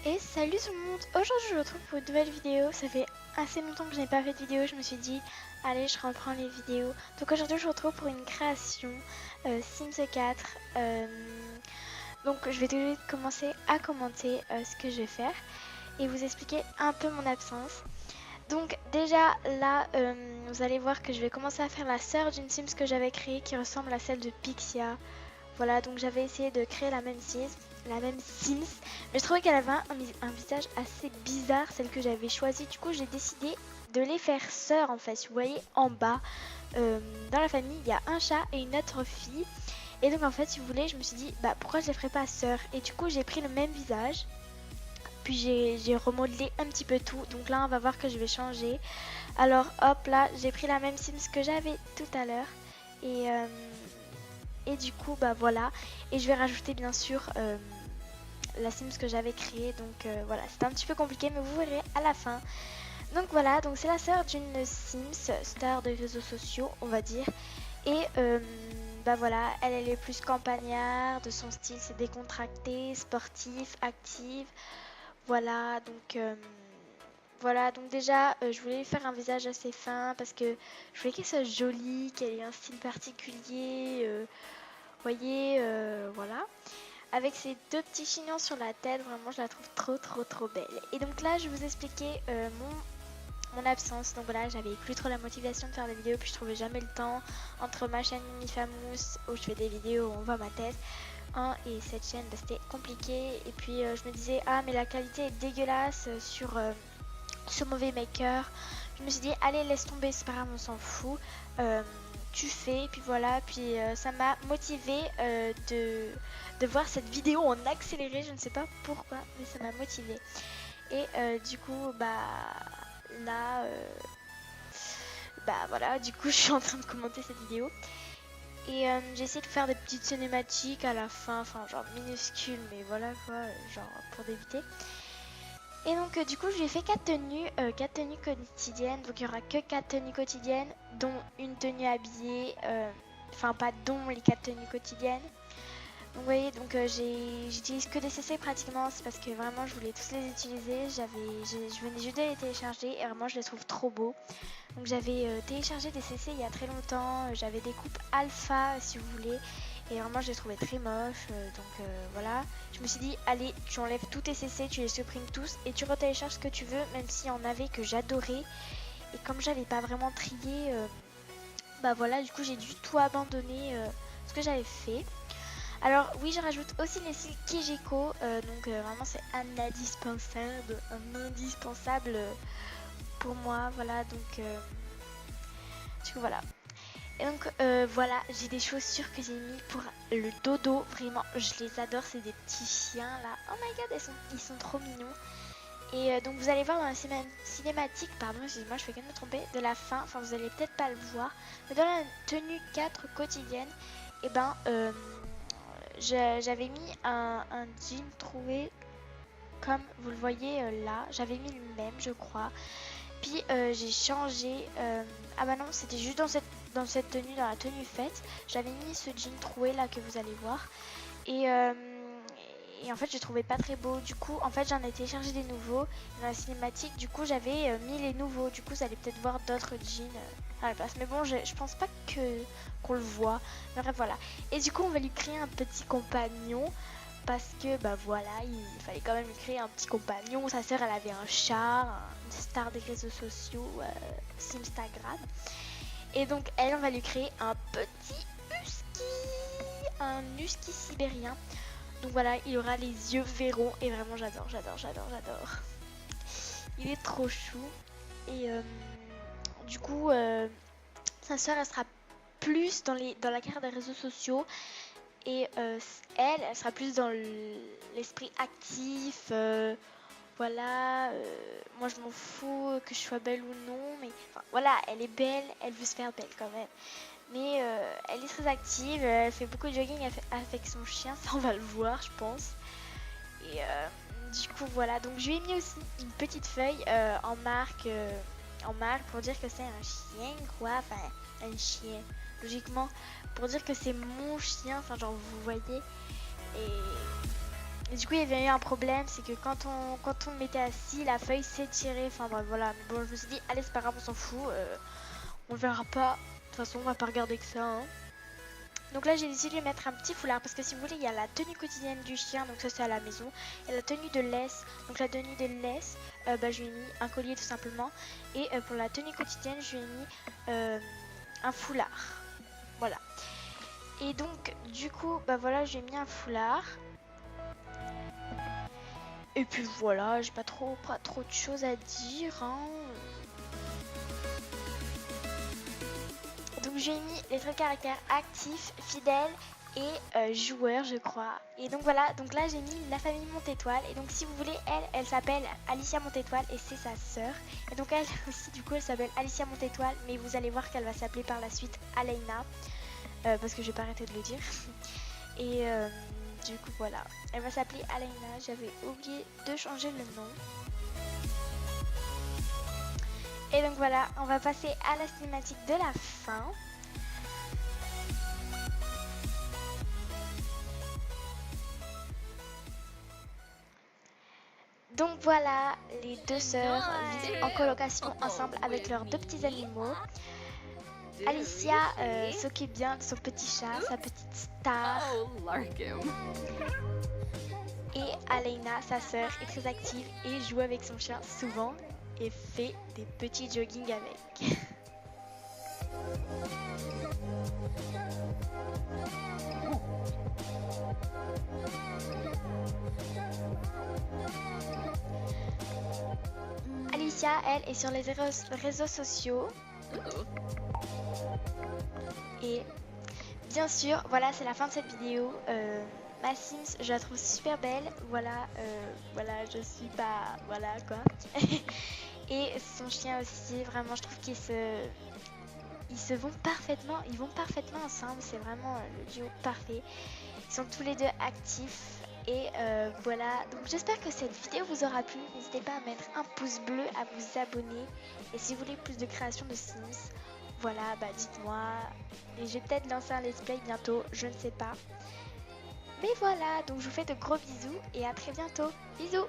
Et salut tout le monde, aujourd'hui je vous retrouve pour une nouvelle vidéo. Ça fait assez longtemps que je n'ai pas fait de vidéo, je me suis dit allez je reprends les vidéos. Donc aujourd'hui je vous retrouve pour une création Sims 4. Donc je vais tout de suite commencer à commenter ce que je vais faire et vous expliquer un peu mon absence. Donc déjà là vous allez voir que je vais commencer à faire la sœur d'une Sims que j'avais créée qui ressemble à celle de Pixia. Voilà, donc j'avais essayé de créer la même Sims, mais je trouvais qu'elle avait un visage assez bizarre, celle que j'avais choisie. Du coup, j'ai décidé de les faire sœurs en fait. Vous voyez en bas, dans la famille, il y a un chat et une autre fille. Et donc en fait, si vous voulez, je me suis dit, bah pourquoi je les ferais pas sœurs? Et du coup, j'ai pris le même visage. Puis j'ai remodelé un petit peu tout. Donc là, on va voir que je vais changer. Alors hop là, j'ai pris la même Sims que j'avais tout à l'heure. Et, euh, et du coup, bah voilà. Et je vais rajouter bien sûr la Sims que j'avais créée. Donc voilà, c'était un petit peu compliqué, mais vous verrez à la fin. Donc voilà, donc c'est la sœur d'une Sims, star de réseaux sociaux, on va dire. Et bah voilà, elle est plus campagnarde, de son style c'est décontracté, sportif, active. Voilà, donc déjà, je voulais lui faire un visage assez fin parce que je voulais qu'elle soit jolie, qu'elle ait un style particulier. Voyez, voilà. Avec ses deux petits chignons sur la tête, vraiment, je la trouve trop belle. Et donc là, je vais vous expliquer mon absence. Donc voilà, j'avais plus trop la motivation de faire des vidéos, puis je trouvais jamais le temps entre ma chaîne Mimifamous où je fais des vidéos où on voit ma tête. Et cette chaîne, bah, c'était compliqué. Et puis je me disais, ah, mais la qualité est dégueulasse sur Movie Maker. Je me suis dit, allez, laisse tomber, c'est pas grave, on s'en fout. Tu fais, puis voilà. Puis ça m'a motivé de voir cette vidéo en accéléré. Je ne sais pas pourquoi, mais ça m'a motivé. Et du coup, là, voilà, du coup, je suis en train de commenter cette vidéo. Et j'ai essayé de faire des petites cinématiques à la fin, enfin genre minuscules, mais voilà quoi, genre pour débuter. Et donc du coup je lui ai fait 4 tenues quotidiennes, donc il n'y aura que 4 tenues quotidiennes, dont une tenue habillée, enfin pas dont les 4 tenues quotidiennes. Donc vous voyez, donc j'utilise que des CC pratiquement, c'est parce que vraiment je voulais tous les utiliser, je venais juste de les télécharger et vraiment je les trouve trop beaux. Donc j'avais téléchargé des CC il y a très longtemps, j'avais des coupes alpha si vous voulez, et vraiment je les trouvais très moches, donc voilà. Je me suis dit, allez, tu enlèves tous tes CC, tu les supprimes tous, et tu retélécharges ce que tu veux, même s'il y en avait que j'adorais. Et comme j'avais pas vraiment trié, bah voilà, du coup j'ai dû tout abandonner ce que j'avais fait. Alors oui, je rajoute aussi les styles Kijeko, donc vraiment c'est un indispensable pour moi, voilà, du coup voilà. Et donc voilà, j'ai des chaussures que j'ai mis pour le dodo, vraiment je les adore, c'est des petits chiens là, oh my god, ils sont trop mignons. Et donc vous allez voir dans la cinématique, pardon, excusez-moi, je fais que de me tromper, de la fin, enfin vous allez peut-être pas le voir, mais dans la tenue 4 quotidienne, et ben j'avais mis un jean troué comme vous le voyez là, j'avais mis le même je crois. Puis j'ai changé, ah bah non c'était juste dans cette tenue, dans la tenue faite, j'avais mis ce jean troué là que vous allez voir. Et en fait je trouvais pas très beau, du coup en fait j'en ai téléchargé des nouveaux dans la cinématique, du coup j'avais mis les nouveaux, du coup vous allez peut-être voir d'autres jeans à la place, mais bon je pense pas qu'on le voit, mais bref voilà. Et du coup on va lui créer un petit compagnon, parce que bah voilà, il fallait quand même lui créer un petit compagnon. Sa sœur elle avait un chat, une star des réseaux sociaux, Simstagram. Et donc elle, on va lui créer un petit husky sibérien. Donc voilà, il aura les yeux verrons et vraiment j'adore. Il est trop chou. Et du coup, sa sœur elle sera plus dans la carrière des réseaux sociaux. Et elle sera plus dans l'esprit actif. Voilà, moi je m'en fous que je sois belle ou non, mais enfin, voilà, elle est belle, elle veut se faire belle quand même. Mais elle est très active, elle fait beaucoup de jogging avec son chien, ça on va le voir je pense. Et du coup voilà, donc je lui ai mis aussi une petite feuille en marque pour dire que c'est un chien quoi, enfin un chien, logiquement, pour dire que c'est mon chien, enfin genre vous voyez. Et Et du coup, il y avait eu un problème, c'est que quand on le mettait assis, la feuille s'étirait. Enfin bref, voilà. Mais bon, je me suis dit, allez, c'est pas grave, on s'en fout. On le verra pas. De toute façon, on va pas regarder que ça. Hein. Donc là, j'ai décidé de lui mettre un petit foulard parce que si vous voulez, il y a la tenue quotidienne du chien, donc ça c'est à la maison. Et la tenue de laisse. Donc la tenue de laisse, je lui ai mis un collier tout simplement. Et pour la tenue quotidienne, je lui ai mis un foulard. Voilà. Et donc, du coup, voilà, j'ai mis un foulard. Et puis voilà, j'ai pas trop de choses à dire. Hein. Donc j'ai mis les traits de caractère actif, fidèle et joueur, je crois. Et donc voilà, donc là j'ai mis la famille Montétoile. Et donc si vous voulez, elle s'appelle Alicia Montétoile et c'est sa sœur. Et donc elle aussi, du coup, elle s'appelle Alicia Montétoile, mais vous allez voir qu'elle va s'appeler par la suite Aleina. Parce que je vais pas arrêter de le dire. Et du coup voilà, elle va s'appeler Aleina. J'avais oublié de changer le nom. Et donc voilà, on va passer à la cinématique de la fin. Donc voilà, les deux sœurs vivent en colocation ensemble avec leurs deux petits animaux. Alicia s'occupe bien de son petit chat, sa petite star. Et Aleina, sa sœur, est très active et joue avec son chien souvent et fait des petits jogging avec. Alicia, elle, est sur les réseaux sociaux. Et bien sûr, voilà, c'est la fin de cette vidéo. Ma Sims, je la trouve super belle. Voilà, je suis pas... Voilà, quoi. Et son chien aussi, vraiment, je trouve qu'ils se vont parfaitement. Ils vont parfaitement ensemble. C'est vraiment le duo parfait. Ils sont tous les deux actifs. Et voilà, donc j'espère que cette vidéo vous aura plu. N'hésitez pas à mettre un pouce bleu, à vous abonner. Et si vous voulez plus de création de Sims, voilà, dites-moi. Et je vais peut-être lancer un let's play bientôt, je ne sais pas. Mais voilà, donc je vous fais de gros bisous et à très bientôt. Bisous!